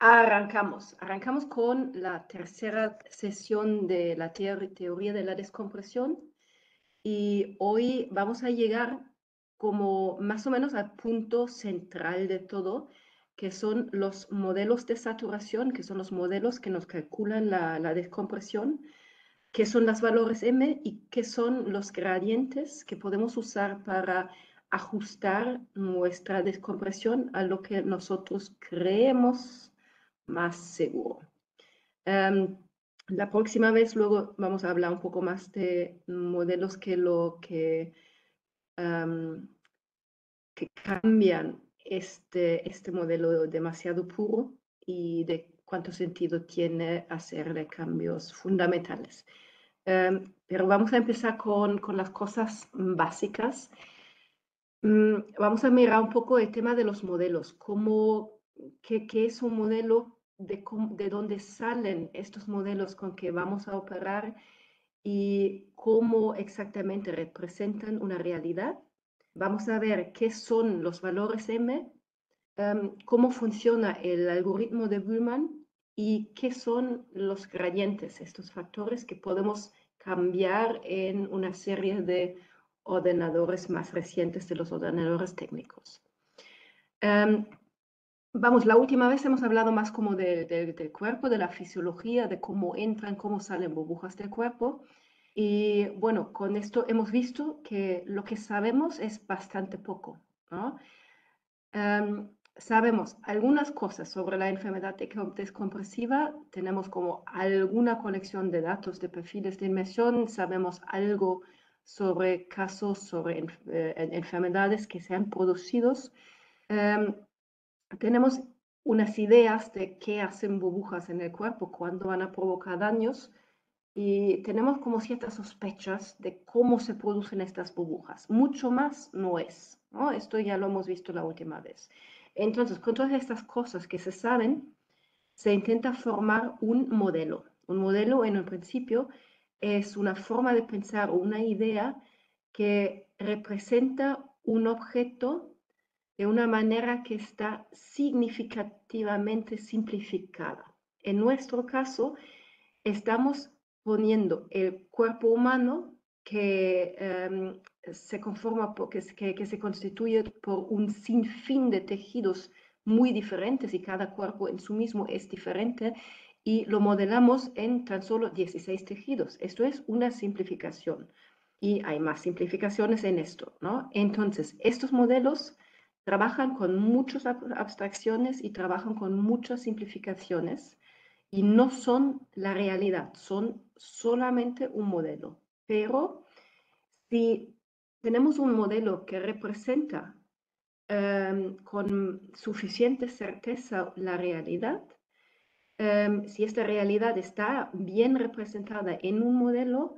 Arrancamos con la tercera sesión de la teoría de la descompresión y hoy vamos a llegar como más o menos al punto central de todo, que son los modelos de saturación, que son los modelos que nos calculan la descompresión, qué son los valores M y qué son los gradientes que podemos usar para ajustar nuestra descompresión a lo que nosotros creemos más seguro. La próxima vez luego vamos a hablar un poco más de modelos que cambian este modelo demasiado puro y de cuánto sentido tiene hacerle cambios fundamentales. Pero vamos a empezar con las cosas básicas. Vamos a mirar un poco el tema de los modelos, qué es un modelo, de dónde salen estos modelos con que vamos a operar y cómo exactamente representan una realidad. Vamos a ver qué son los valores M, cómo funciona el algoritmo de Bullman y qué son los gradientes, estos factores que podemos cambiar en una serie de ordenadores más recientes de los ordenadores técnicos. La última vez hemos hablado más como del cuerpo, de la fisiología, de cómo entran, cómo salen burbujas del cuerpo. Y bueno, con esto hemos visto que lo que sabemos es bastante poco, ¿no? Sabemos algunas cosas sobre la enfermedad descompresiva, tenemos como alguna colección de datos de perfiles de inmersión, sabemos algo sobre casos, sobre enfermedades que se han producido. Tenemos unas ideas de qué hacen burbujas en el cuerpo, cuándo van a provocar daños, y tenemos como ciertas sospechas de cómo se producen estas burbujas. Mucho más no es, ¿no? Esto ya lo hemos visto la última vez. Entonces, con todas estas cosas que se saben, se intenta formar un modelo. Un modelo, en el principio, es una forma de pensar o una idea que representa un objeto de una manera que está significativamente simplificada. En nuestro caso, estamos poniendo el cuerpo humano que se conforma, que se constituye por un sinfín de tejidos muy diferentes y cada cuerpo en sí mismo es diferente y lo modelamos en tan solo 16 tejidos. Esto es una simplificación y hay más simplificaciones en esto, ¿no? Entonces, estos modelos trabajan con muchas abstracciones y trabajan con muchas simplificaciones y no son la realidad, son solamente un modelo. Pero si tenemos un modelo que representa con suficiente certeza la realidad, si esta realidad está bien representada en un modelo,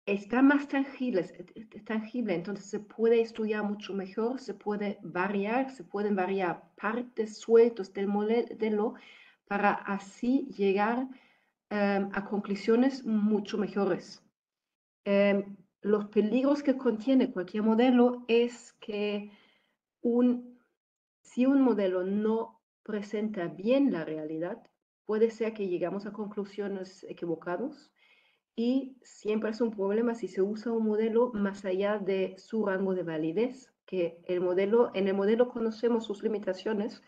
está más tangible, entonces se puede estudiar mucho mejor, se pueden variar partes sueltas del modelo para así llegar a conclusiones mucho mejores. Los peligros que contiene cualquier modelo es que si un modelo no presenta bien la realidad, puede ser que llegamos a conclusiones equivocadas y siempre es un problema si se usa un modelo más allá de su rango de validez, que en el modelo conocemos sus limitaciones.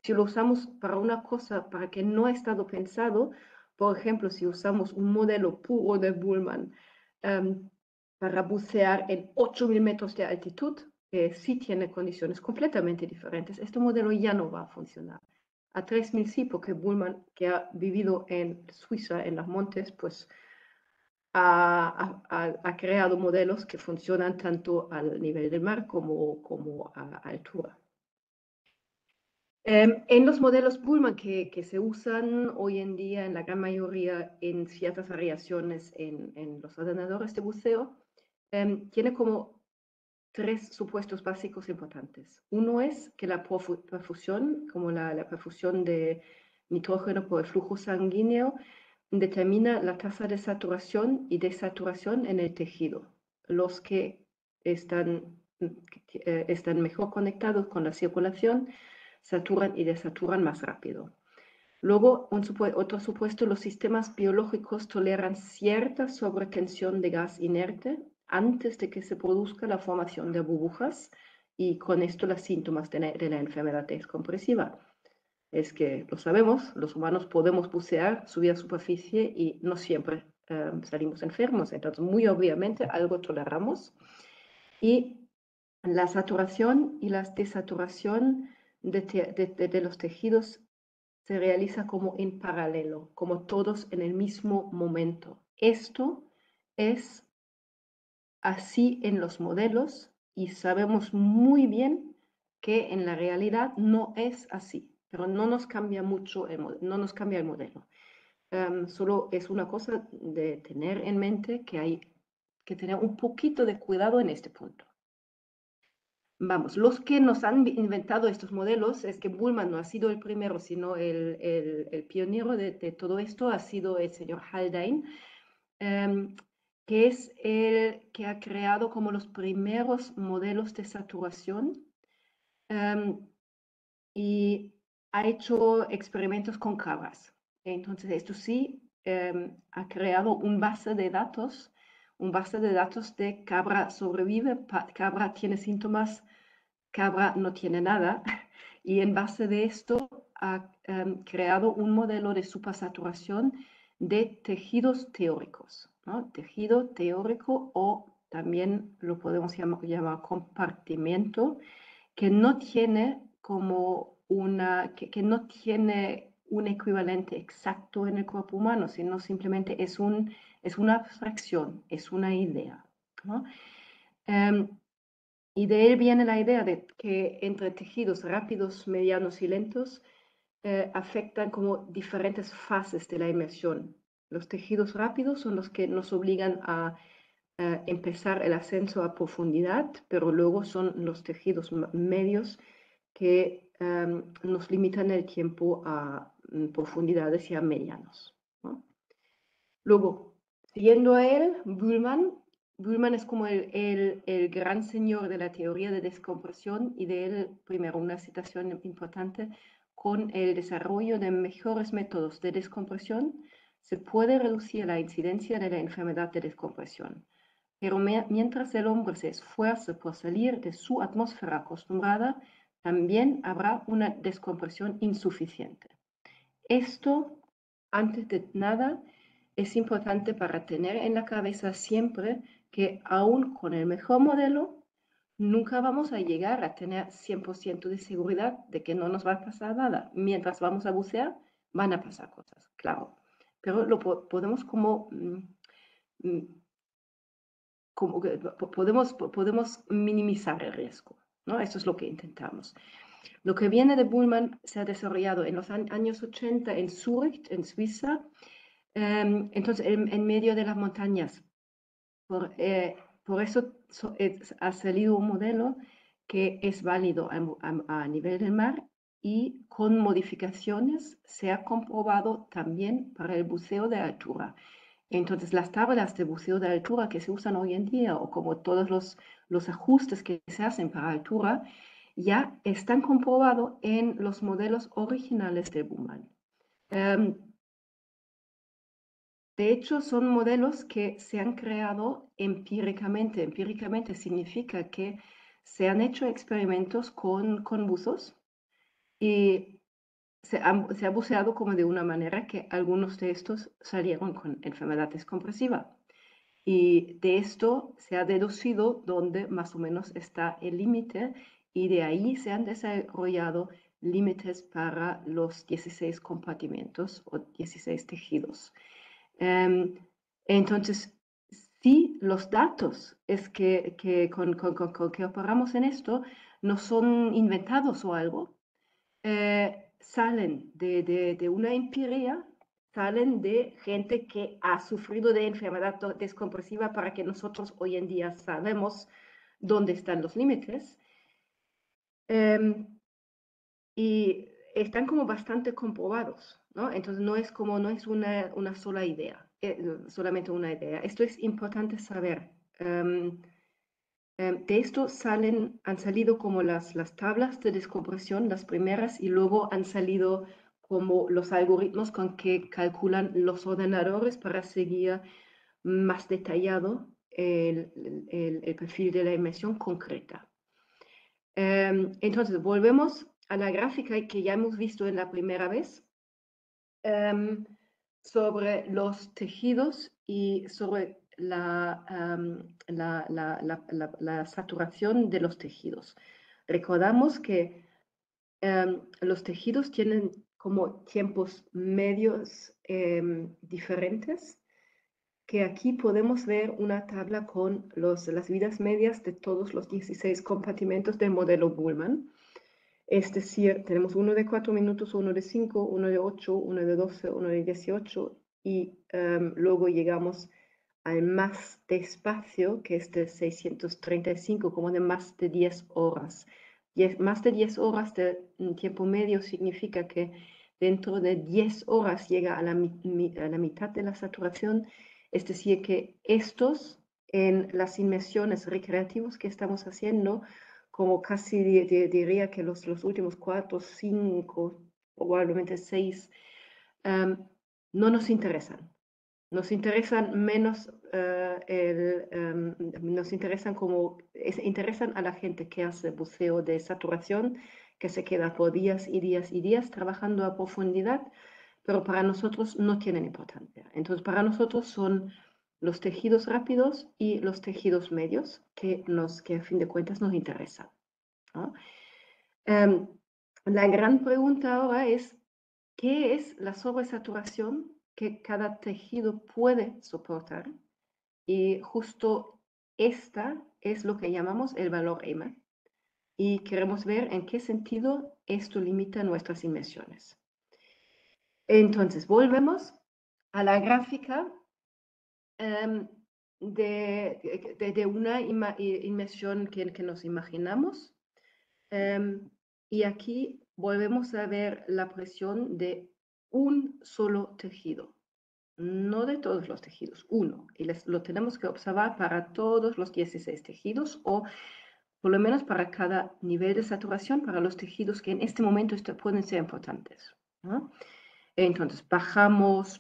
Si lo usamos para una cosa para que no ha estado pensado, por ejemplo, si usamos un modelo puro de Bullman para bucear en 8.000 metros de altitud, que sí tiene condiciones completamente diferentes, este modelo ya no va a funcionar. A 3.000 sí, porque Bullman, que ha vivido en Suiza, en los montes, pues ha creado modelos que funcionan tanto al nivel del mar como a altura. En los modelos Bullman que se usan hoy en día en la gran mayoría en ciertas variaciones en los ordenadores de buceo, tiene como tres supuestos básicos importantes. Uno es que la perfusión, como la perfusión de nitrógeno por el flujo sanguíneo, determina la tasa de saturación y desaturación en el tejido. Los que están mejor conectados con la circulación saturan y desaturan más rápido. Luego, otro supuesto, los sistemas biológicos toleran cierta sobretensión de gas inerte antes de que se produzca la formación de burbujas y con esto los síntomas de la enfermedad descompresiva. Es que lo sabemos, los humanos podemos bucear, subir a superficie y no siempre salimos enfermos. Entonces, muy obviamente, algo toleramos. Y la saturación y la desaturación de los tejidos se realiza como en paralelo, como todos en el mismo momento. Esto es así en los modelos y sabemos muy bien que en la realidad no es así, pero no nos cambia mucho, no nos cambia el modelo. Solo es una cosa de tener en mente que hay que tener un poquito de cuidado en este punto. Vamos, los que nos han inventado estos modelos, es que Bullmann no ha sido el primero, sino el pionero de todo esto ha sido el señor Haldane, que es el que ha creado como los primeros modelos de saturación y ha hecho experimentos con cabras. Entonces, esto sí ha creado un base de datos de cabra sobrevive, cabra tiene síntomas, cabra no tiene nada, y en base de esto ha creado un modelo de supersaturación de tejidos teóricos, ¿no? Tejido teórico o también lo podemos llamar compartimiento, que no tiene como que no tiene un equivalente exacto en el cuerpo humano, sino simplemente es una abstracción, es una idea, ¿no? Y de él viene la idea de que entre tejidos rápidos, medianos y lentos afectan como diferentes fases de la inmersión. Los tejidos rápidos son los que nos obligan a empezar el ascenso a profundidad, pero luego son los tejidos medios que nos limitan el tiempo a profundidades ya medianos, ¿no? Luego, siguiendo a él, Bullmann es como el gran señor de la teoría de descompresión y de él, primero, una citación importante, con el desarrollo de mejores métodos de descompresión se puede reducir la incidencia de la enfermedad de descompresión. Pero mientras el hombre se esfuerce por salir de su atmósfera acostumbrada, también habrá una descompresión insuficiente. Esto, antes de nada, es importante para tener en la cabeza siempre que aún con el mejor modelo, nunca vamos a llegar a tener 100% de seguridad de que no nos va a pasar nada. Mientras vamos a bucear, van a pasar cosas, claro. Pero lo podemos podemos minimizar el riesgo, ¿no? Eso es lo que intentamos. Lo que viene de Bullmann se ha desarrollado en los años 80 en Zurich, en Suiza, entonces en medio de las montañas. Por eso ha salido un modelo que es válido a nivel del mar y con modificaciones se ha comprobado también para el buceo de altura. Entonces, las tablas de buceo de altura que se usan hoy en día, o como todos los ajustes que se hacen para altura, ya están comprobados en los modelos originales de Bullmann. De hecho, son modelos que se han creado empíricamente. Empíricamente significa que se han hecho experimentos con buzos y se ha buceado como de una manera que algunos de estos salieron con enfermedad descompresiva. Y de esto se ha deducido dónde más o menos está el límite y de ahí se han desarrollado límites para los 16 compartimentos o 16 tejidos. Entonces, si los datos es con que operamos en esto no son inventados o algo, salen de una empiria, salen de gente que ha sufrido de enfermedad descompresiva para que nosotros hoy en día sabemos dónde están los límites. Y están como bastante comprobados, ¿no? Entonces no es una sola idea, solamente una idea. Esto es importante saber. De esto han salido como las tablas de descompresión, las primeras, y luego han salido como los algoritmos con que calculan los ordenadores para seguir más detallado el perfil de la inmersión concreta. Entonces, volvemos a la gráfica que ya hemos visto en la primera vez sobre los tejidos y sobre la saturación de los tejidos. Recordamos que los tejidos tienen como tiempos medios diferentes, que aquí podemos ver una tabla con las vidas medias de todos los 16 compartimentos del modelo Bullman. Es decir, tenemos uno de 4 minutos, uno de 5, uno de 8, uno de 12, uno de 18 y luego llegamos al más despacio, que es de 635, como de más de 10 horas. Más de 10 horas de tiempo medio significa que dentro de 10 horas llega a la mitad de la saturación, es decir, que estos en las inmersiones recreativas que estamos haciendo, como casi diría que los últimos 4, 5, probablemente 6, no nos interesan. Nos interesan menos, nos interesan interesan a la gente que hace buceo de saturación, que se queda por días y días y días trabajando a profundidad, pero para nosotros no tienen importancia. Entonces, para nosotros son los tejidos rápidos y los tejidos medios que a fin de cuentas nos interesan, ¿no? La gran pregunta ahora es, ¿qué es la sobresaturación que cada tejido puede soportar? Y justo esta es lo que llamamos el valor EMA. Y queremos ver en qué sentido esto limita nuestras inmersiones. Entonces, volvemos a la gráfica de una inmersión que nos imaginamos. Y aquí volvemos a ver la presión de un solo tejido, no de todos los tejidos, uno. Y lo tenemos que observar para todos los 16 tejidos o por lo menos para cada nivel de saturación, para los tejidos que en este momento pueden ser importantes, ¿no? Entonces, bajamos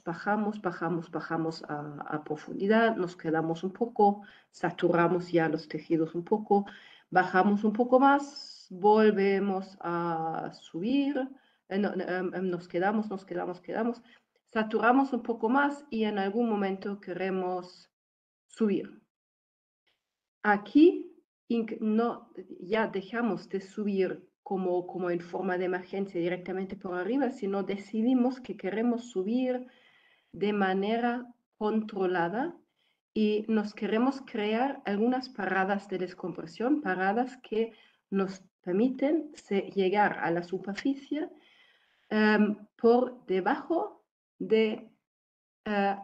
a profundidad, nos quedamos un poco, saturamos ya los tejidos un poco, bajamos un poco más, volvemos a subir, nos quedamos, saturamos un poco más y en algún momento queremos subir. Aquí ya dejamos de subir como en forma de emergencia directamente por arriba, sino decidimos que queremos subir de manera controlada y nos queremos crear algunas paradas de descompresión, paradas que nos permiten llegar a la superficie por debajo de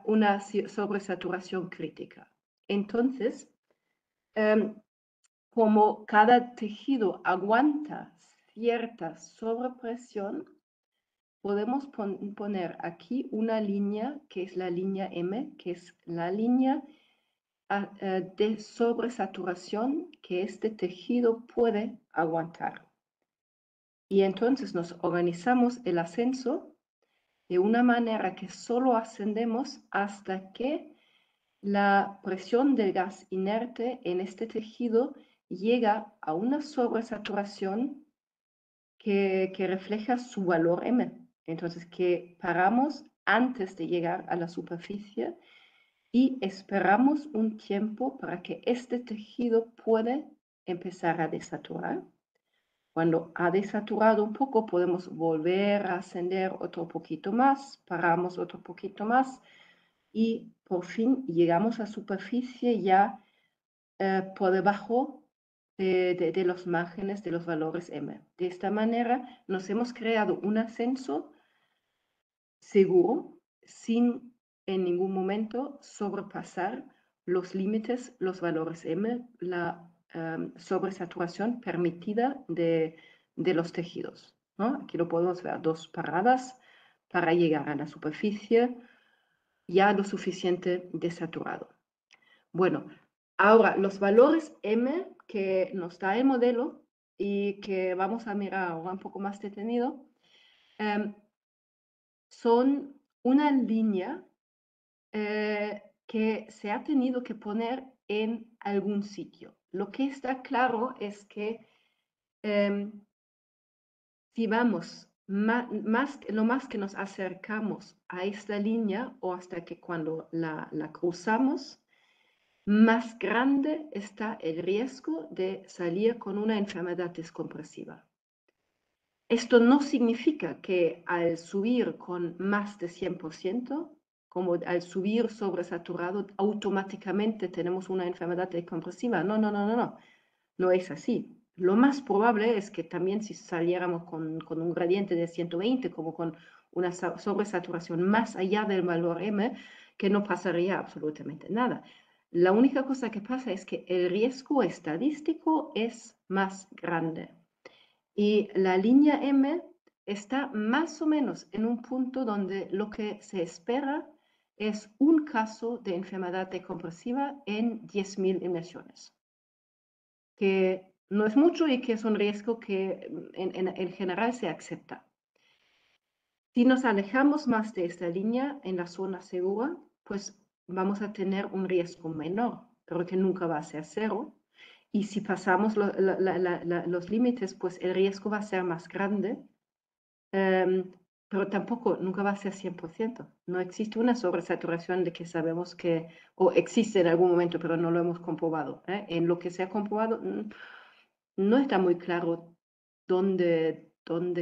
una sobresaturación crítica. Entonces, como cada tejido aguanta cierta sobrepresión, podemos poner aquí una línea que es la línea M, que es la línea de sobresaturación que este tejido puede aguantar. Y entonces nos organizamos el ascenso de una manera que solo ascendemos hasta que la presión del gas inerte en este tejido llega a una sobresaturación que refleja su valor M. Entonces, que paramos antes de llegar a la superficie y esperamos un tiempo para que este tejido pueda empezar a desaturar. Cuando ha desaturado un poco, podemos volver a ascender otro poquito más, paramos otro poquito más y por fin llegamos a superficie ya por debajo de los márgenes de los valores M. De esta manera nos hemos creado un ascenso seguro sin en ningún momento sobrepasar los límites, los valores M, la sobresaturación permitida de los tejidos, ¿no? Aquí lo podemos ver, 2 paradas para llegar a la superficie ya lo suficiente desaturado. Bueno, ahora los valores M que nos da el modelo y que vamos a mirar ahora un poco más detenido, son una línea que se ha tenido que poner en algún sitio. Lo que está claro es que si vamos lo más que nos acercamos a esta línea o hasta que cuando la cruzamos, más grande está el riesgo de salir con una enfermedad descompresiva. Esto no significa que al subir con más de 100%, como al subir sobresaturado, automáticamente tenemos una enfermedad descompresiva. No, no, no, no, no. No es así. Lo más probable es que también si saliéramos con un gradiente de 120, como con una sobresaturación más allá del valor M, que no pasaría absolutamente nada. La única cosa que pasa es que el riesgo estadístico es más grande. Y la línea M está más o menos en un punto donde lo que se espera es un caso de enfermedad decompresiva en 10.000 inmersiones, que no es mucho y que es un riesgo que en general se acepta. Si nos alejamos más de esta línea en la zona segura, pues vamos a tener un riesgo menor, pero que nunca va a ser cero. Y si pasamos los límites, pues el riesgo va a ser más grande, pero tampoco, nunca va a ser 100%. No existe una sobresaturación de que sabemos que, o existe en algún momento, pero no lo hemos comprobado. En lo que se ha comprobado, no está muy claro dónde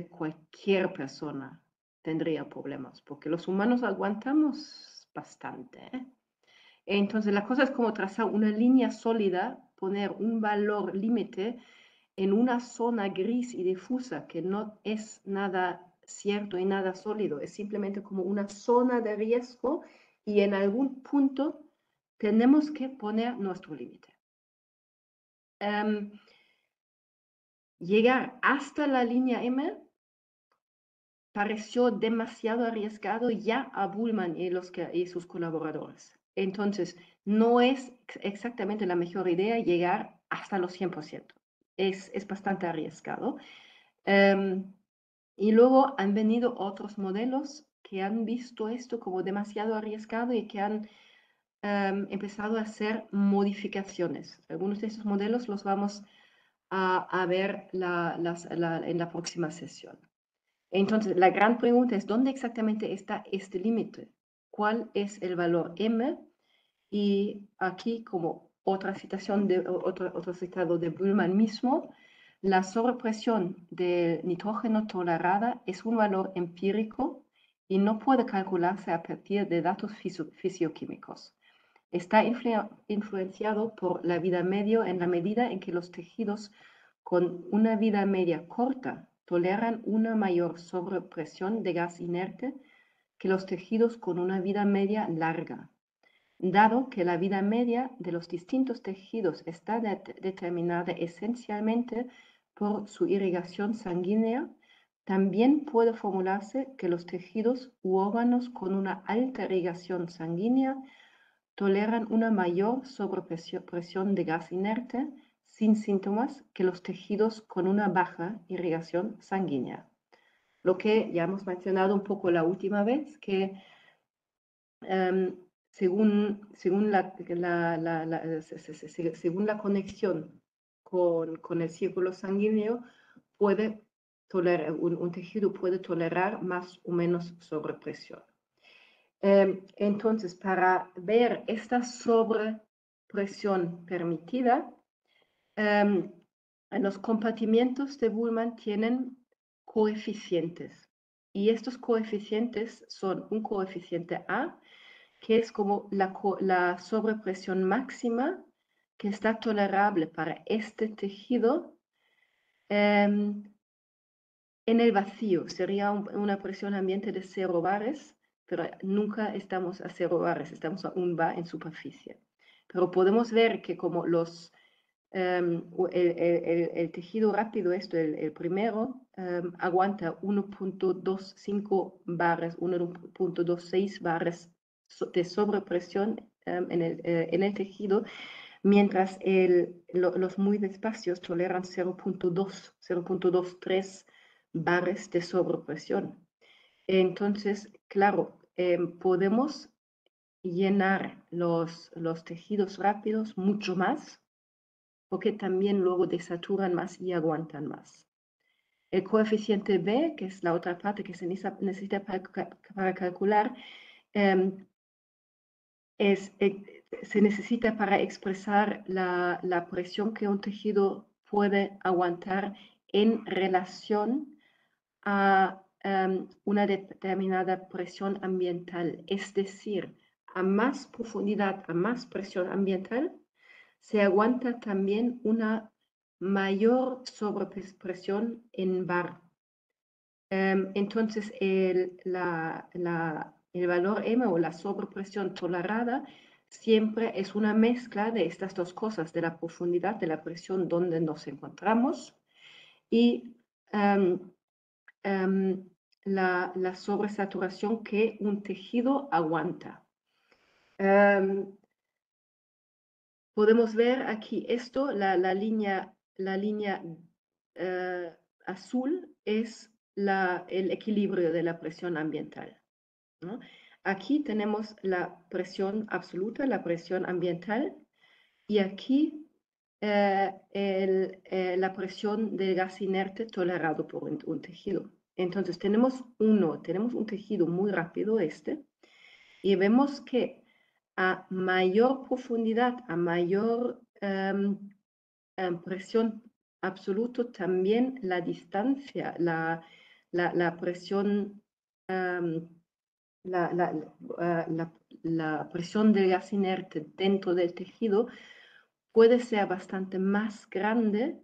cualquier persona tendría problemas, porque los humanos aguantamos bastante. Entonces, la cosa es como trazar una línea sólida, poner un valor límite en una zona gris y difusa que no es nada cierto y nada sólido, es simplemente como una zona de riesgo y en algún punto tenemos que poner nuestro límite. Llegar hasta la línea M pareció demasiado arriesgado ya a Bullmann y sus colaboradores. Entonces, no es exactamente la mejor idea llegar hasta los 100%. Es bastante arriesgado. Y luego han venido otros modelos que han visto esto como demasiado arriesgado y que han empezado a hacer modificaciones. Algunos de esos modelos los vamos a ver en la próxima sesión. Entonces, la gran pregunta es, ¿dónde exactamente está este límite? ¿Cuál es el valor M? Y aquí, como otra citación otro citado de Bullmann mismo, la sobrepresión de nitrógeno tolerada es un valor empírico y no puede calcularse a partir de datos fisioquímicos. Está influenciado por la vida media en la medida en que los tejidos con una vida media corta toleran una mayor sobrepresión de gas inerte que los tejidos con una vida media larga. Dado que la vida media de los distintos tejidos está determinada esencialmente por su irrigación sanguínea, también puede formularse que los tejidos u órganos con una alta irrigación sanguínea toleran una mayor sobrepresión de gas inerte sin síntomas que los tejidos con una baja irrigación sanguínea. Lo que ya hemos mencionado un poco la última vez, que según la conexión con el círculo sanguíneo, un tejido puede tolerar más o menos sobrepresión. Entonces, para ver esta sobrepresión permitida, los compartimientos de Bullmann tienen coeficientes. Y estos coeficientes son un coeficiente A, que es como la sobrepresión máxima que está tolerable para este tejido en el vacío. Sería una presión ambiente de 0 bares, pero nunca estamos a 0 bares, estamos a 1 bar en superficie. Pero podemos ver que como el tejido rápido, el primero, aguanta 1.25 bares, 1.26 bares de sobrepresión en el tejido, mientras los muy despacios toleran 0.23 bares de sobrepresión. Entonces, claro, podemos llenar los tejidos rápidos mucho más, porque también luego desaturan más y aguantan más. El coeficiente B, que es la otra parte que se necesita para calcular, se necesita para expresar la presión que un tejido puede aguantar en relación a una determinada presión ambiental. Es decir, a más profundidad, a más presión ambiental, se aguanta también una mayor sobrepresión en bar. Entonces, el valor M o la sobrepresión tolerada siempre es una mezcla de estas dos cosas, de la profundidad, de la presión donde nos encontramos y la sobresaturación que un tejido aguanta. Podemos ver aquí esto, la línea azul es el equilibrio de la presión ambiental, ¿no? Aquí tenemos la presión absoluta, la presión ambiental, y aquí la presión del gas inerte tolerado por un tejido. Entonces tenemos un tejido muy rápido y vemos que a mayor profundidad, a mayor presión absoluta, también la distancia, la presión, la presión del gas inerte dentro del tejido puede ser bastante más grande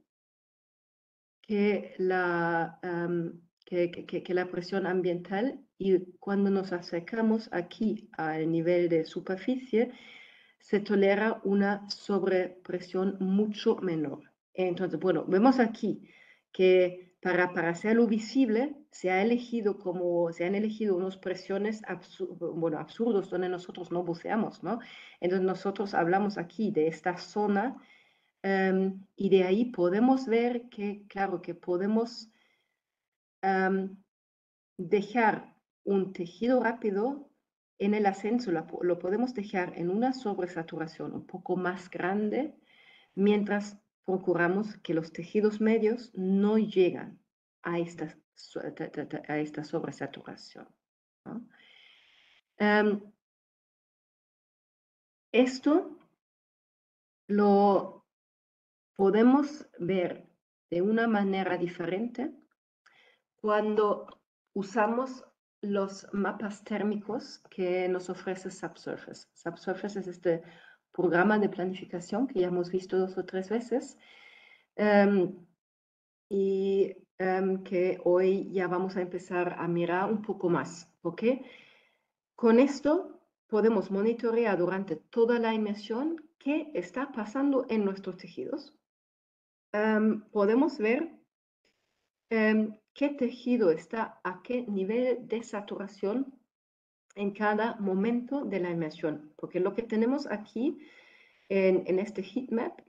que la presión ambiental, y cuando nos acercamos aquí al nivel de superficie, se tolera una sobrepresión mucho menor. Entonces, bueno, vemos aquí que para hacerlo visible se han elegido unas presiones absurdos donde nosotros no buceamos, ¿no? Entonces nosotros hablamos aquí de esta zona y de ahí podemos ver que, claro, que podemos dejar un tejido rápido en el ascenso, lo podemos dejar en una sobresaturación un poco más grande, mientras procuramos que los tejidos medios no llegan a esta sobresaturación, ¿no? Esto lo podemos ver de una manera diferente cuando usamos los mapas térmicos que nos ofrece Subsurface. Subsurface es este programa de planificación que ya hemos visto 2 o 3 veces y que hoy ya vamos a empezar a mirar un poco más, ¿ok? Con esto podemos monitorear durante toda la inmersión qué está pasando en nuestros tejidos. Podemos ver qué tejido está a qué nivel de saturación en cada momento de la inmersión, porque lo que tenemos aquí en este heatmap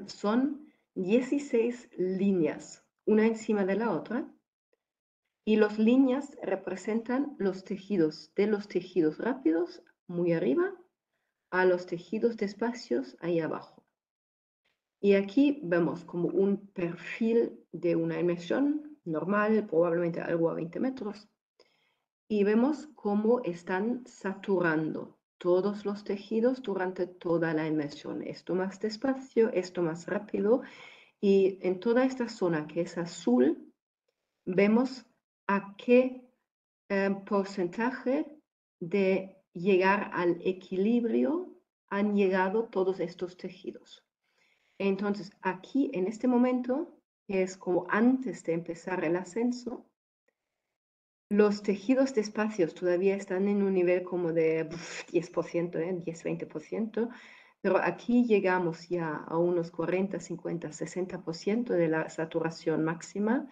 son 16 líneas, una encima de la otra, y las líneas representan los tejidos, de los tejidos rápidos muy arriba a los tejidos despacios ahí abajo. Y aquí vemos como un perfil de una inmersión normal, probablemente algo a 20 metros, y vemos cómo están saturando todos los tejidos durante toda la inmersión. Esto más despacio, esto más rápido, y en toda esta zona que es azul, vemos a qué porcentaje de llegar al equilibrio han llegado todos estos tejidos. Entonces, aquí en este momento, que es como antes de empezar el ascenso, los tejidos despacios todavía están en un nivel como de 10%, 10-20%, pero aquí llegamos ya a unos 40, 50, 60% de la saturación máxima.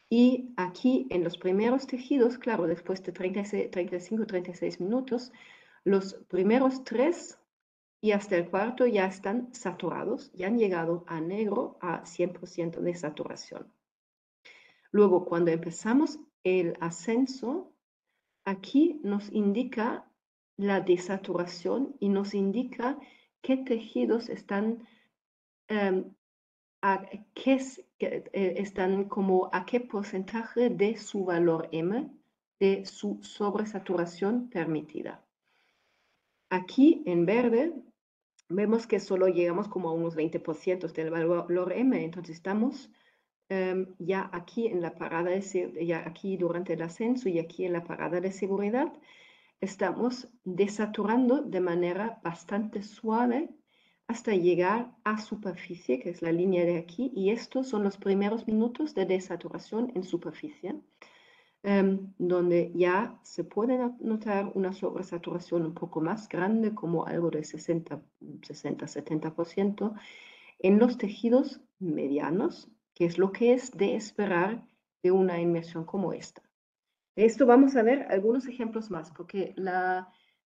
Y aquí en los primeros tejidos, claro, después de 35, 36 minutos, los primeros 3 y hasta el cuarto ya están saturados, ya han llegado a negro, a 100% de saturación. Luego, cuando empezamos el ascenso, aquí nos indica la desaturación y nos indica qué tejidos están, están como a qué porcentaje de su valor M, de su sobresaturación permitida. Aquí en verde vemos que solo llegamos como a unos 20% del valor M, entonces estamos ya aquí en la parada ya aquí durante el ascenso y aquí en la parada de seguridad, estamos desaturando de manera bastante suave hasta llegar a superficie, que es la línea de aquí, y estos son los primeros minutos de desaturación en superficie, donde ya se puede notar una sobresaturación un poco más grande, como algo de 60-70%, en los tejidos medianos, que es lo que es de esperar de una inmersión como esta. De esto vamos a ver algunos ejemplos más, porque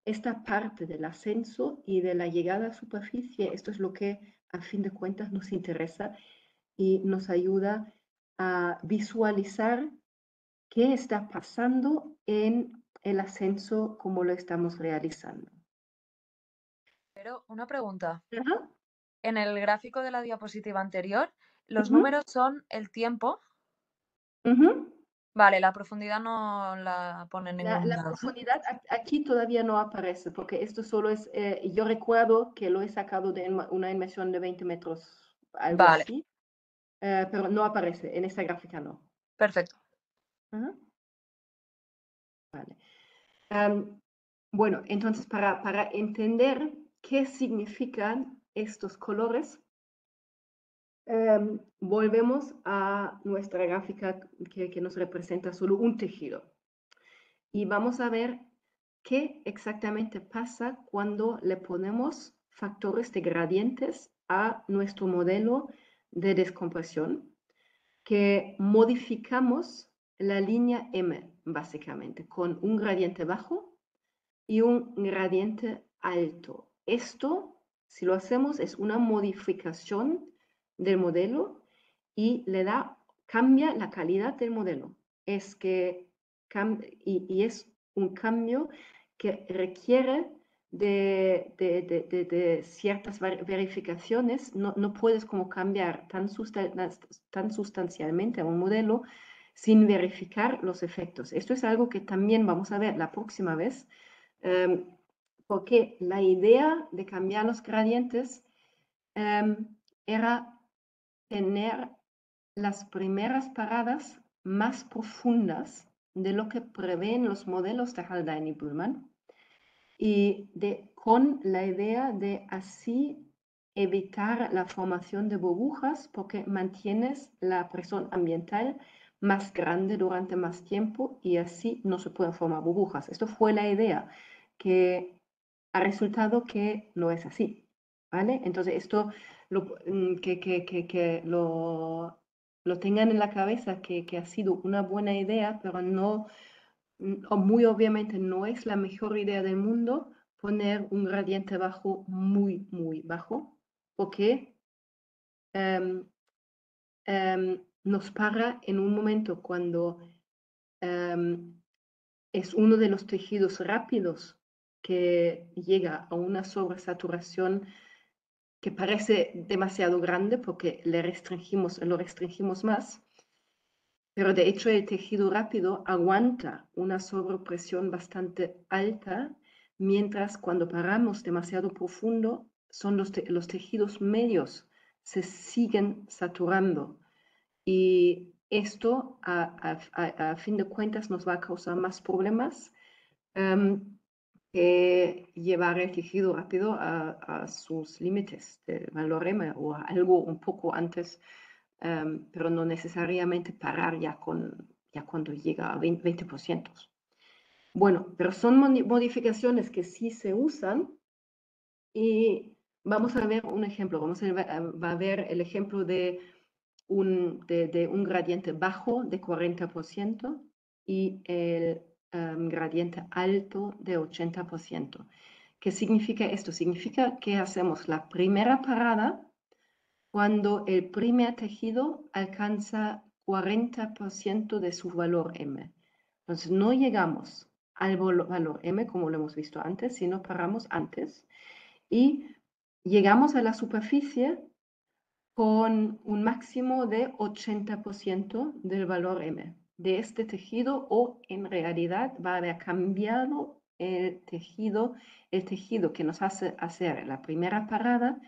esta parte del ascenso y de la llegada a superficie, esto es lo que a fin de cuentas nos interesa y nos ayuda a visualizar qué está pasando en el ascenso como lo estamos realizando. Pero una pregunta. Ajá. En el gráfico de la diapositiva anterior, los Ujú, números son el tiempo. ujú. Vale, la profundidad no la pone en ningún La lado, ¿no? profundidad aquí todavía no aparece, porque esto solo es, yo recuerdo que lo he sacado de una inmersión de 20 metros, algo Vale, así, pero no aparece, en esta gráfica no. perfecto. Ajá. Vale. Bueno, entonces para entender qué significan estos colores, volvemos a nuestra gráfica que nos representa solo un tejido. Y vamos a ver qué exactamente pasa cuando le ponemos factores de gradientes a nuestro modelo de descompresión, que modificamos la línea M, básicamente, con un gradiente bajo y un gradiente alto. Esto, si lo hacemos, es una modificación del modelo y cambia la calidad del modelo. Es que, y es un cambio que requiere de ciertas verificaciones. No puedes como cambiar tan sustancialmente a un modelo sin verificar los efectos. Esto es algo que también vamos a ver la próxima vez, porque la idea de cambiar los gradientes era tener las primeras paradas más profundas de lo que prevén los modelos de Haldane y Bullmann, y con la idea de así evitar la formación de burbujas, porque mantienes la presión ambiental más grande durante más tiempo y así no se pueden formar burbujas. Esto fue la idea, que ha resultado que no es así, ¿vale? Entonces esto que lo tengan en la cabeza, que ha sido una buena idea, pero no, muy obviamente no es la mejor idea del mundo poner un gradiente bajo muy, muy bajo, porque em, nos para en un momento cuando es uno de los tejidos rápidos que llega a una sobresaturación que parece demasiado grande porque lo restringimos más, pero de hecho el tejido rápido aguanta una sobrepresión bastante alta, mientras cuando paramos demasiado profundo, son los tejidos medios se siguen saturando. Y esto, a fin de cuentas, nos va a causar más problemas que llevar el tejido rápido a sus límites del valor M o a algo un poco antes, pero no necesariamente parar ya cuando llega a 20%. Bueno, pero son modificaciones que sí se usan y vamos a ver un ejemplo. Va a ver el ejemplo de un gradiente bajo de 40% y el gradiente alto de 80%. ¿Qué significa esto? Significa que hacemos la primera parada cuando el primer tejido alcanza 40% de su valor M. Entonces no llegamos al valor M como lo hemos visto antes, sino paramos antes y llegamos a la superficie con un máximo de 80% del valor M de este tejido, o en realidad va a haber cambiado el tejido que nos hace hacer la primera parada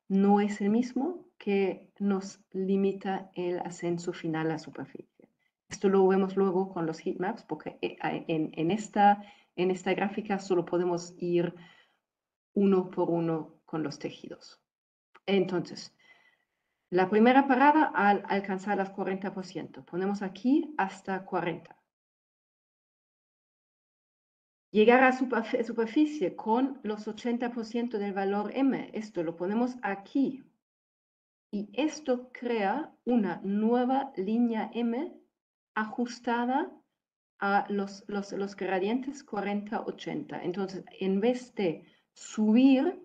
no es el mismo que nos limita el ascenso final a la superficie. Esto lo vemos luego con los heatmaps, porque en esta gráfica solo podemos ir uno por uno con los tejidos. Entonces, la primera parada al alcanzar las 40%. Ponemos aquí hasta 40. Llegar a superficie con los 80% del valor M. Esto lo ponemos aquí. Y esto crea una nueva línea M ajustada a los gradientes 40-80. Entonces, en vez de subir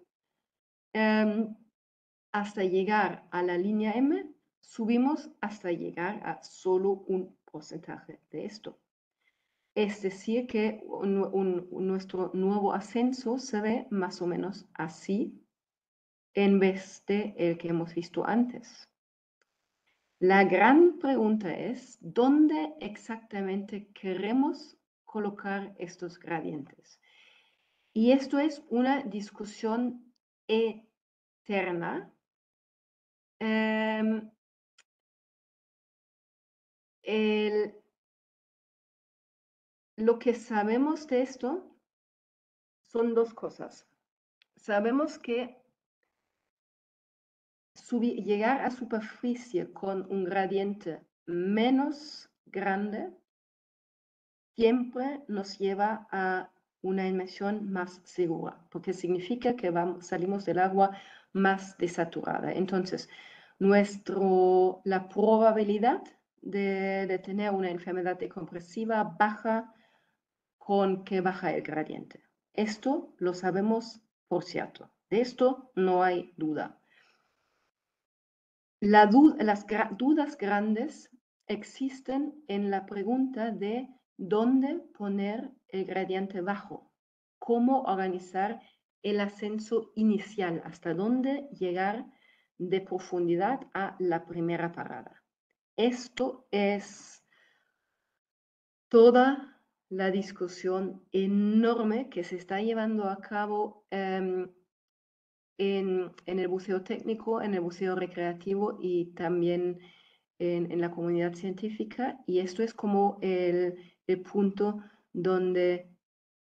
hasta llegar a la línea M, subimos hasta llegar a solo un porcentaje de esto. Es decir, que nuestro nuevo ascenso se ve más o menos así en vez de el que hemos visto antes. La gran pregunta es, ¿dónde exactamente queremos colocar estos gradientes? Y esto es una discusión eterna. Lo que sabemos de esto son dos cosas. Sabemos que llegar a superficie con un gradiente menos grande siempre nos lleva a una inmersión más segura, porque significa que salimos del agua más desaturada. Entonces, la probabilidad de tener una enfermedad decompresiva baja con que baja el gradiente. Esto lo sabemos por cierto. De esto no hay duda. Las dudas grandes existen en la pregunta de dónde poner el gradiente bajo, cómo organizar el ascenso inicial, hasta dónde llegar de profundidad a la primera parada. Esto es toda la discusión enorme que se está llevando a cabo en el buceo técnico, en el buceo recreativo y también en la comunidad científica. Y esto es como el punto donde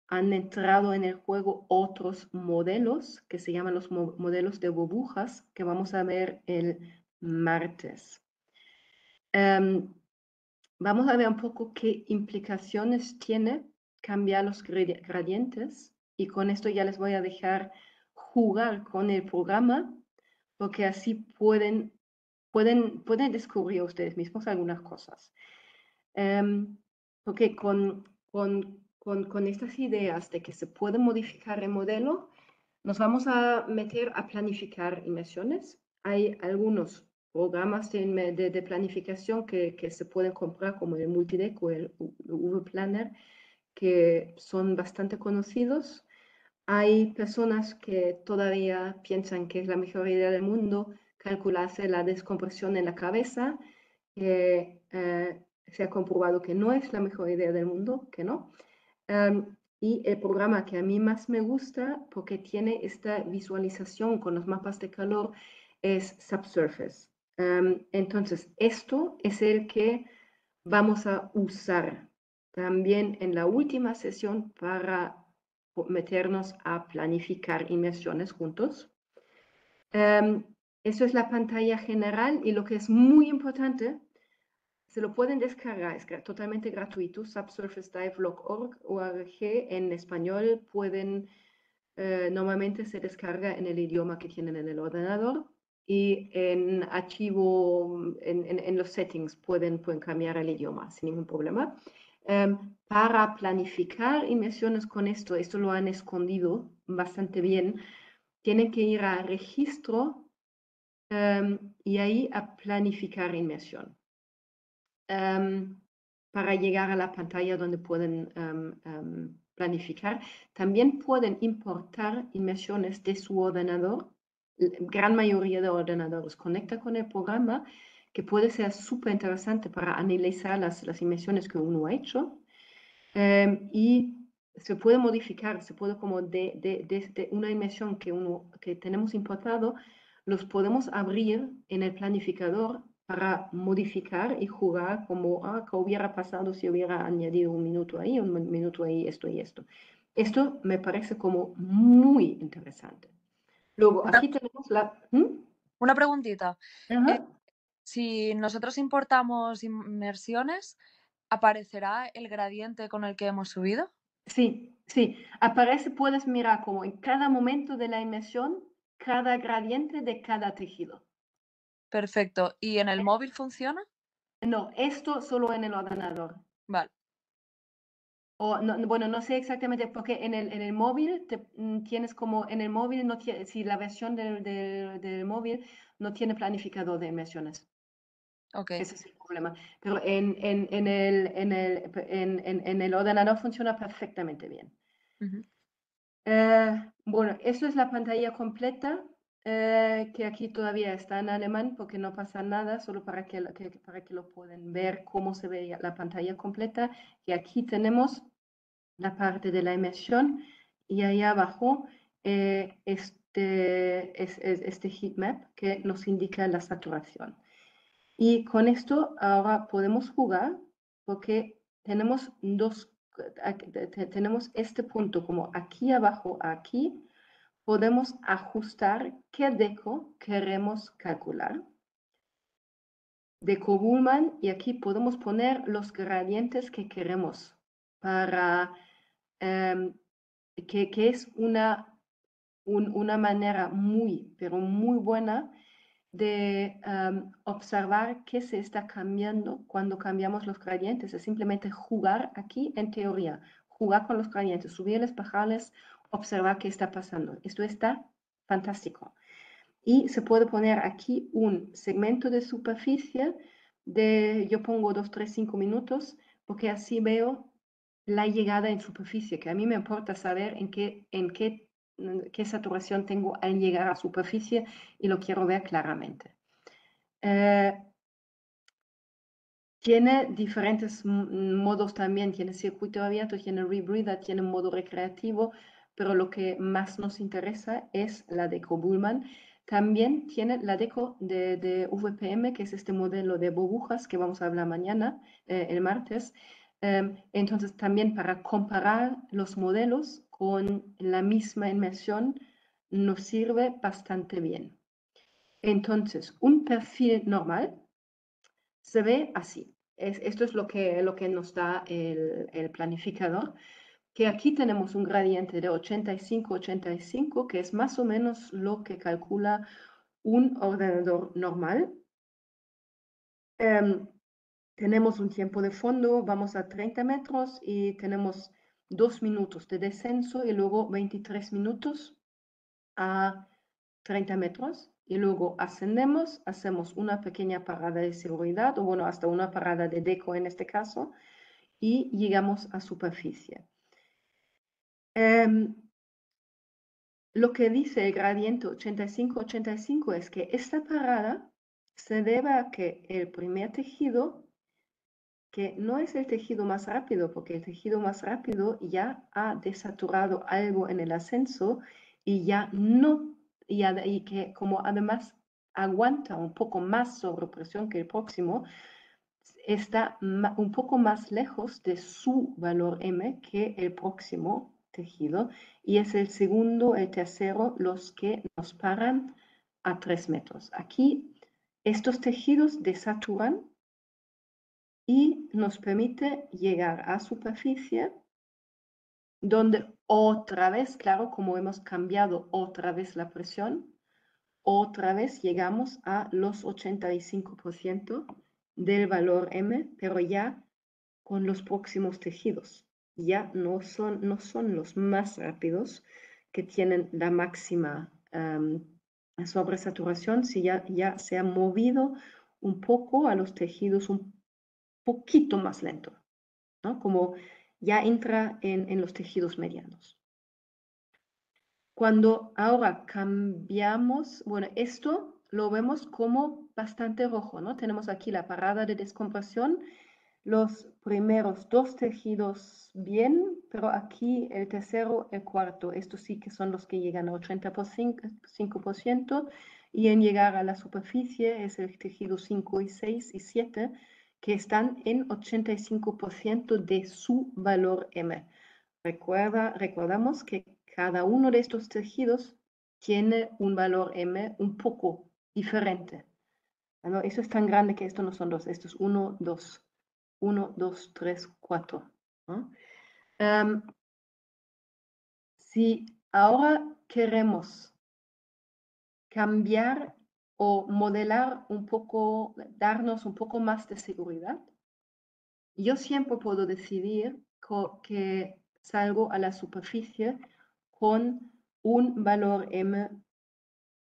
han entrado en el juego otros modelos que se llaman los modelos de burbujas, que vamos a ver el martes. Vamos a ver un poco qué implicaciones tiene cambiar los gradientes, y con esto ya les voy a dejar jugar con el programa, porque así pueden descubrir ustedes mismos algunas cosas. Porque con estas ideas de que se puede modificar el modelo, nos vamos a meter a planificar inmersiones. Hay algunos programas de planificación que se pueden comprar, como el Multideck o el V-Planner, que son bastante conocidos. Hay personas que todavía piensan que es la mejor idea del mundo calcularse la descompresión en la cabeza, que se ha comprobado que no es la mejor idea del mundo, que no. Y el programa que a mí más me gusta, porque tiene esta visualización con los mapas de calor, es Subsurface. Entonces, esto es el que vamos a usar también en la última sesión para meternos a planificar inmersiones juntos. Eso es la pantalla general, y lo que es muy importante, se lo pueden descargar, es totalmente gratuito, subsurfacedive.org en español. Normalmente se descarga en el idioma que tienen en el ordenador, y en archivo, en los settings pueden cambiar el idioma sin ningún problema. Para planificar inmersiones con esto lo han escondido bastante bien, tienen que ir a registro y ahí a planificar inmersión. Para llegar a la pantalla donde pueden planificar. También pueden importar inmersiones de su ordenador. Gran mayoría de ordenadores conecta con el programa, que puede ser súper interesante para analizar las inmersiones que uno ha hecho. Y se puede modificar, se puede como de una inmersión que tenemos importado, los podemos abrir en el planificador para modificar y jugar como, ¿qué hubiera pasado si hubiera añadido un minuto ahí, un minuto ahí, esto y esto? Esto me parece como muy interesante. Luego, Una, aquí tenemos la... una preguntita. Ajá. Si nosotros importamos inmersiones, ¿aparecerá el gradiente con el que hemos subido? Sí, sí. Aparece, puedes mirar como en cada momento de la inmersión, cada gradiente de cada tejido. Perfecto. ¿Y en el móvil funciona? No, esto solo en el ordenador. Vale. O bueno, no sé exactamente, porque en el móvil tienes como, en el móvil no tiene, si la versión del móvil no tiene planificador de inmersiones. Ok. Ese es el problema. Pero en el ordenador funciona perfectamente bien. Ujú. Bueno, eso es la pantalla completa, que aquí todavía está en alemán porque no pasa nada, solo para que lo puedan ver cómo se ve la pantalla completa. Y aquí tenemos la parte de la inmersión y ahí abajo este heatmap que nos indica la saturación. Y con esto ahora podemos jugar porque tenemos tenemos este punto como aquí abajo, aquí, podemos ajustar qué deco queremos calcular. Deco Bullman, y aquí podemos poner los gradientes que queremos para que es una manera muy, pero muy buena de observar qué se está cambiando cuando cambiamos los gradientes. Es simplemente jugar aquí en teoría, jugar con los gradientes, subirles, bajarles, observar qué está pasando. Esto está fantástico. Y se puede poner aquí un segmento de superficie yo pongo 2, 3, 5 minutos, porque así veo la llegada en superficie, que a mí me importa saber qué saturación tengo al llegar a superficie y lo quiero ver claramente. Tiene diferentes modos también, tiene circuito abierto, tiene rebreather, tiene modo recreativo, pero lo que más nos interesa es la deco Bullman. También tiene la deco de VPM, que es este modelo de burbujas que vamos a hablar mañana, el martes. Entonces, también para comparar los modelos con la misma inmersión nos sirve bastante bien. Entonces, un perfil normal se ve así. Esto es lo que nos da el planificador, que aquí tenemos un gradiente de 85-85, que es más o menos lo que calcula un ordenador normal. Tenemos un tiempo de fondo, vamos a 30 metros y tenemos 2 minutos de descenso y luego 23 minutos a 30 metros y luego ascendemos, hacemos una pequeña parada de seguridad, o bueno, hasta una parada de deco en este caso, y llegamos a superficie. Lo que dice el gradiente 85-85 es que esta parada se debe a que el primer tejido, que no es el tejido más rápido, porque el tejido más rápido ya ha desaturado algo en el ascenso y ya no, y que como además aguanta un poco más sobrepresión que el próximo, está un poco más lejos de su valor M que el próximo tejido, y es el segundo, el tercero, los que nos paran a 3 metros. Aquí estos tejidos desaturan y nos permite llegar a superficie, donde otra vez, claro, como hemos cambiado otra vez la presión, otra vez llegamos a los 85% del valor M, pero ya con los próximos tejidos. Ya no son los más rápidos, que tienen la máxima sobresaturación, si ya se ha movido un poco a los tejidos un poquito más lento, ¿no? Como ya entra en los tejidos medianos. Cuando ahora cambiamos, bueno, esto lo vemos como bastante rojo, ¿no? Tenemos aquí la parada de descompresión, los primeros dos tejidos bien, pero aquí el tercero, el cuarto, estos sí que son los que llegan a 85%, y en llegar a la superficie es el tejido 5 y 6 y 7, que están en 85% de su valor M. Recordamos que cada uno de estos tejidos tiene un valor M un poco diferente. ¿No? Eso es tan grande que esto no son dos, esto es 1, 2. 1, 2, 3, 4. ¿No? Si ahora queremos cambiar o modelar un poco, darnos un poco más de seguridad, yo siempre puedo decidir que salgo a la superficie con un valor M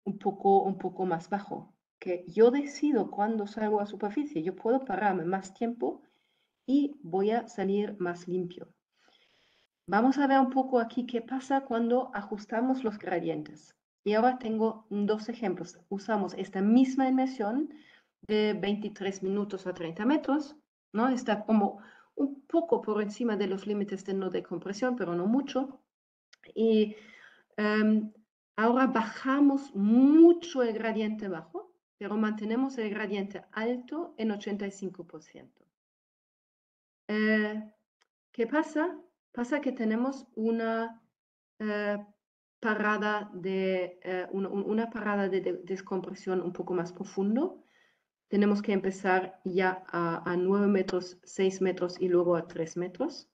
un poco más bajo. Que yo decido cuándo salgo a superficie. Yo puedo pararme más tiempo y voy a salir más limpio. Vamos a ver un poco aquí qué pasa cuando ajustamos los gradientes. Y ahora tengo dos ejemplos. Usamos esta misma inmersión de 23 minutos a 30 metros, ¿no? Está como un poco por encima de los límites de no decompresión, pero no mucho. Y ahora bajamos mucho el gradiente bajo, pero mantenemos el gradiente alto en 85%. ¿Qué pasa? Pasa que tenemos una parada de descompresión un poco más profundo. Tenemos que empezar ya a 9 metros, 6 metros y luego a 3 metros.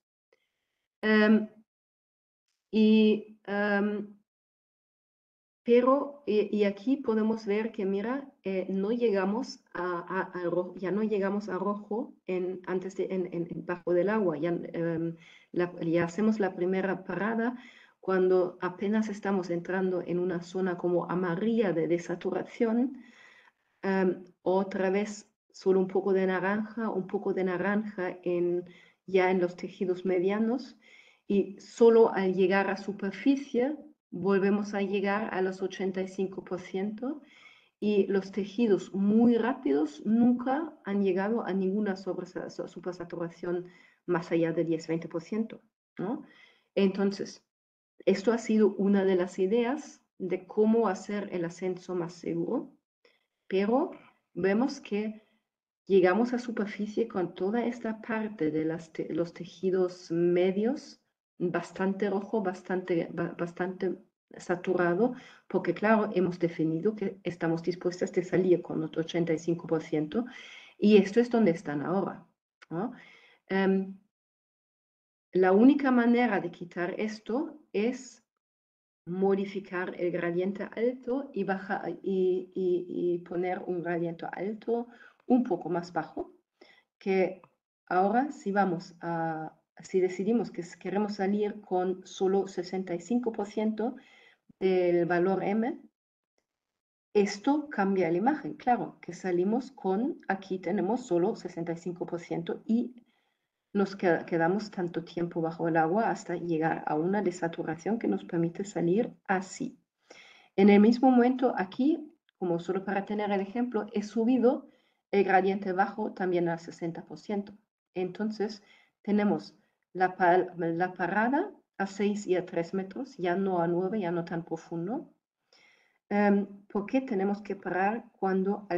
Pero aquí podemos ver que, mira, no llegamos ya no llegamos a rojo bajo del agua. Ya hacemos la primera parada cuando apenas estamos entrando en una zona como amarilla de desaturación. Otra vez solo un poco de naranja ya en los tejidos medianos, y solo al llegar a superficie volvemos a llegar a los 85%, y los tejidos muy rápidos nunca han llegado a ninguna supersaturación más allá de 10-20%, ¿no? Entonces, esto ha sido una de las ideas de cómo hacer el ascenso más seguro, pero vemos que llegamos a superficie con toda esta parte de los tejidos medios bastante rojo, bastante saturado, porque claro, hemos definido que estamos dispuestas a salir con otro 85%, y esto es donde están ahora, ¿no? La única manera de quitar esto es modificar el gradiente alto y poner un gradiente alto un poco más bajo, que ahora si decidimos que queremos salir con solo 65% del valor M, esto cambia la imagen. Claro, que salimos aquí tenemos solo 65% y nos quedamos tanto tiempo bajo el agua hasta llegar a una desaturación que nos permite salir así. En el mismo momento aquí, como solo para tener el ejemplo, he subido el gradiente bajo también al 60%. Entonces tenemos la parada a 6 y a 3 metros, ya no a 9, ya no tan profundo. ¿Por qué tenemos que parar cuando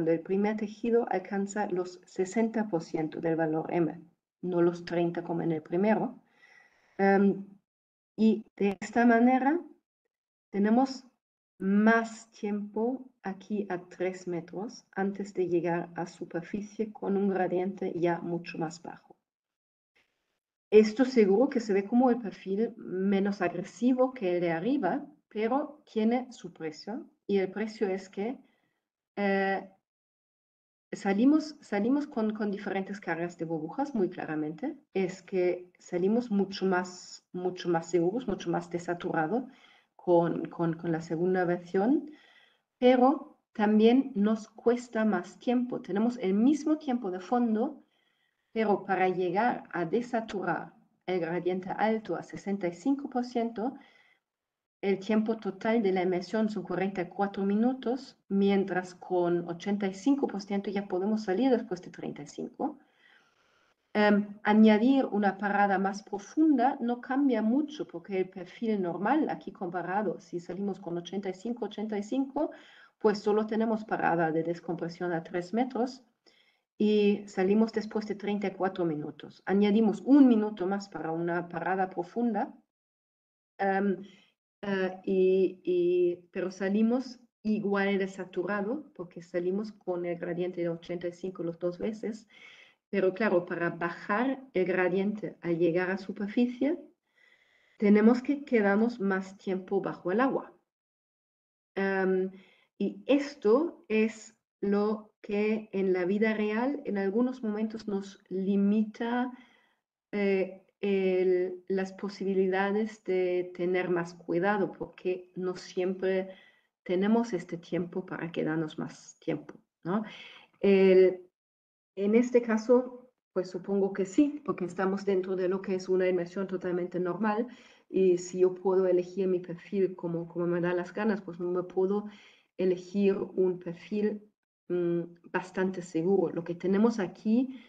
el primer tejido alcanza los 60% del valor M? No los 30 como en el primero. Y de esta manera tenemos más tiempo aquí a 3 metros antes de llegar a superficie con un gradiente ya mucho más bajo. Esto seguro que se ve como el perfil menos agresivo que el de arriba, pero tiene su precio, y el precio es que salimos con diferentes cargas de burbujas, muy claramente. Es que salimos mucho más seguros, mucho más desaturado con la segunda versión, pero también nos cuesta más tiempo. Tenemos el mismo tiempo de fondo, pero para llegar a desaturar el gradiente alto a 65%, el tiempo total de la emisión son 44 minutos, mientras con 85% ya podemos salir después de 35. Añadir una parada más profunda no cambia mucho porque el perfil normal aquí comparado, si salimos con 85, pues solo tenemos parada de descompresión a 3 metros y salimos después de 34 minutos. Añadimos un minuto más para una parada profunda, pero salimos igual de saturado porque salimos con el gradiente de 85 los dos veces. Pero claro, para bajar el gradiente al llegar a superficie, tenemos que quedarnos más tiempo bajo el agua. Y esto es lo que en la vida real en algunos momentos nos limita las posibilidades de tener más cuidado, porque no siempre tenemos este tiempo para quedarnos más tiempo, ¿no? En este caso, pues supongo que sí, porque estamos dentro de lo que es una inmersión totalmente normal y si yo puedo elegir mi perfil como me da las ganas, pues no me puedo elegir un perfil bastante seguro. Lo que tenemos aquí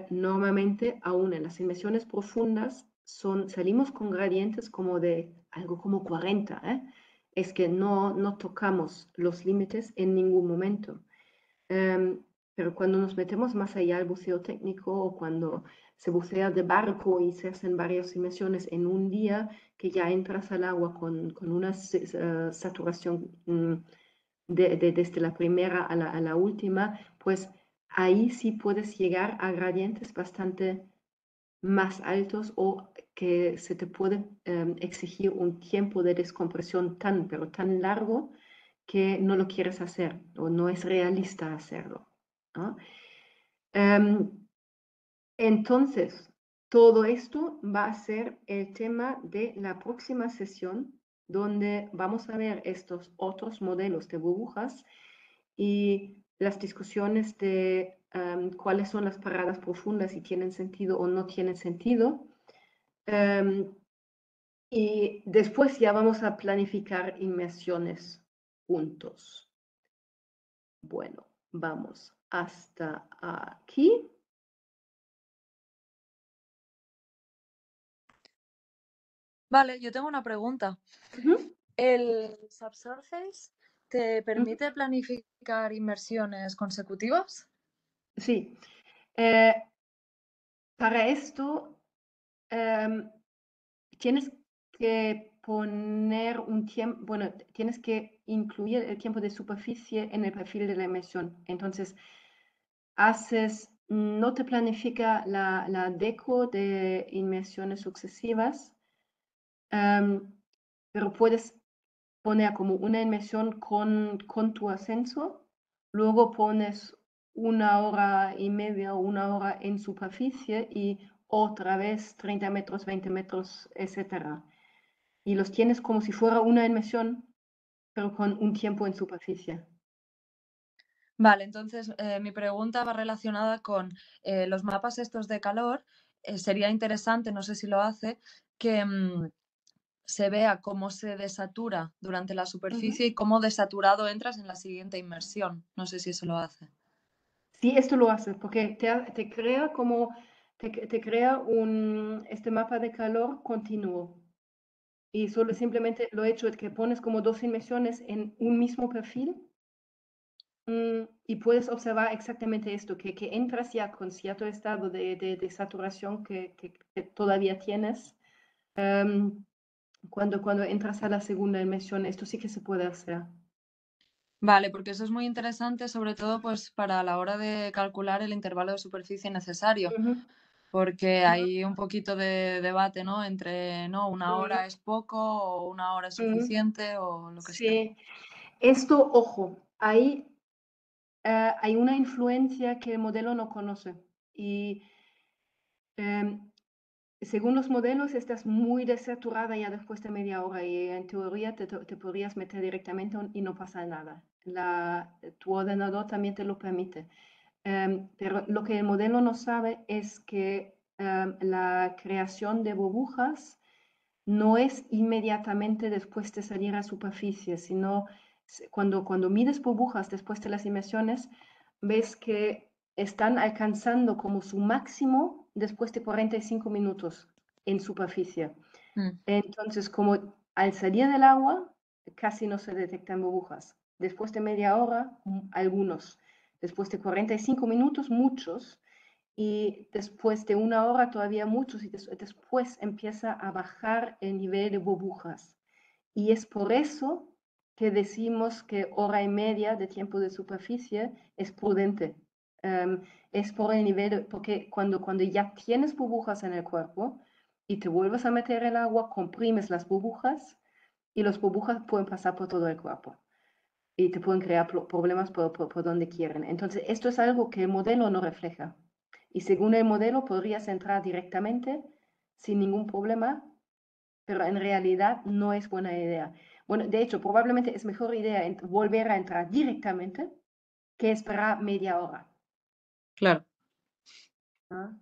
normalmente, aún en las inmersiones profundas, salimos con gradientes como de algo como 40, ¿eh? Es que no tocamos los límites en ningún momento. Pero cuando nos metemos más allá al buceo técnico o cuando se bucea de barco y se hacen varias inmersiones en un día, que ya entras al agua con una saturación desde la primera a la última, pues ahí sí puedes llegar a gradientes bastante más altos o que se te puede exigir un tiempo de descompresión pero tan largo que no lo quieres hacer o no es realista hacerlo, ¿no? Entonces, todo esto va a ser el tema de la próxima sesión, donde vamos a ver estos otros modelos de burbujas y las discusiones de cuáles son las paradas profundas, si tienen sentido o no tienen sentido. Y después ya vamos a planificar inmersiones juntos. Bueno, vamos hasta aquí. Vale, yo tengo una pregunta. Ujú, ¿El Subsurface te ujú. permite planificar inmersiones consecutivas? Sí, para esto tienes que poner un tiempo, bueno, tienes que incluir el tiempo de superficie en el perfil de la inmersión. Entonces, no te planifica la deco de inmersiones sucesivas, pero puedes poner como una inmersión con tu ascenso, luego pones 1 hora y media o 1 hora en superficie y otra vez 30 metros, 20 metros, etc. Y los tienes como si fuera una inmersión, pero con un tiempo en superficie. Vale, entonces mi pregunta va relacionada con los mapas estos de calor. Sería interesante, no sé si lo hace, que se vea cómo se desatura durante la superficie Ujú. y cómo desaturado entras en la siguiente inmersión. No sé si eso lo hace. Sí, esto lo hace, porque te crea te crea este mapa de calor continuo. Y solo simplemente lo hecho es que pones como dos inmersiones en un mismo perfil y puedes observar exactamente esto, que entras ya con cierto estado de saturación que todavía tienes. Cuando entras a la segunda inmersión, esto sí que se puede hacer. Vale, porque eso es muy interesante, sobre todo pues para la hora de calcular el intervalo de superficie necesario, Ujú, porque ujú, hay un poquito de debate, ¿no? Entre, no, 1 hora es poco o 1 hora es ujú. suficiente o lo que sea. Sí, esto, ojo, ahí hay una influencia que el modelo no conoce. Y em, según los modelos, estás muy desaturada ya después de media hora y en teoría te podrías meter directamente y no pasa nada. Tu ordenador también te lo permite. Pero lo que el modelo no sabe es que la creación de burbujas no es inmediatamente después de salir a superficie, sino cuando mides burbujas después de las inmersiones, ves que están alcanzando como su máximo después de 45 minutos en superficie. Mm. Entonces, como al salir del agua, casi no se detectan burbujas. Después de media hora, algunos. Después de 45 minutos, muchos. Y después de una hora, todavía muchos. Y después empieza a bajar el nivel de burbujas. Y es por eso que decimos que hora y media de tiempo de superficie es prudente. Es por el nivel, porque cuando ya tienes burbujas en el cuerpo y te vuelves a meter el agua, comprimes las burbujas y las burbujas pueden pasar por todo el cuerpo y te pueden crear problemas por donde quieren. Entonces, esto es algo que el modelo no refleja. Y según el modelo podrías entrar directamente sin ningún problema, pero en realidad no es buena idea. Bueno, de hecho, probablemente es mejor idea volver a entrar directamente que esperar media hora. Claro. ¿Ah?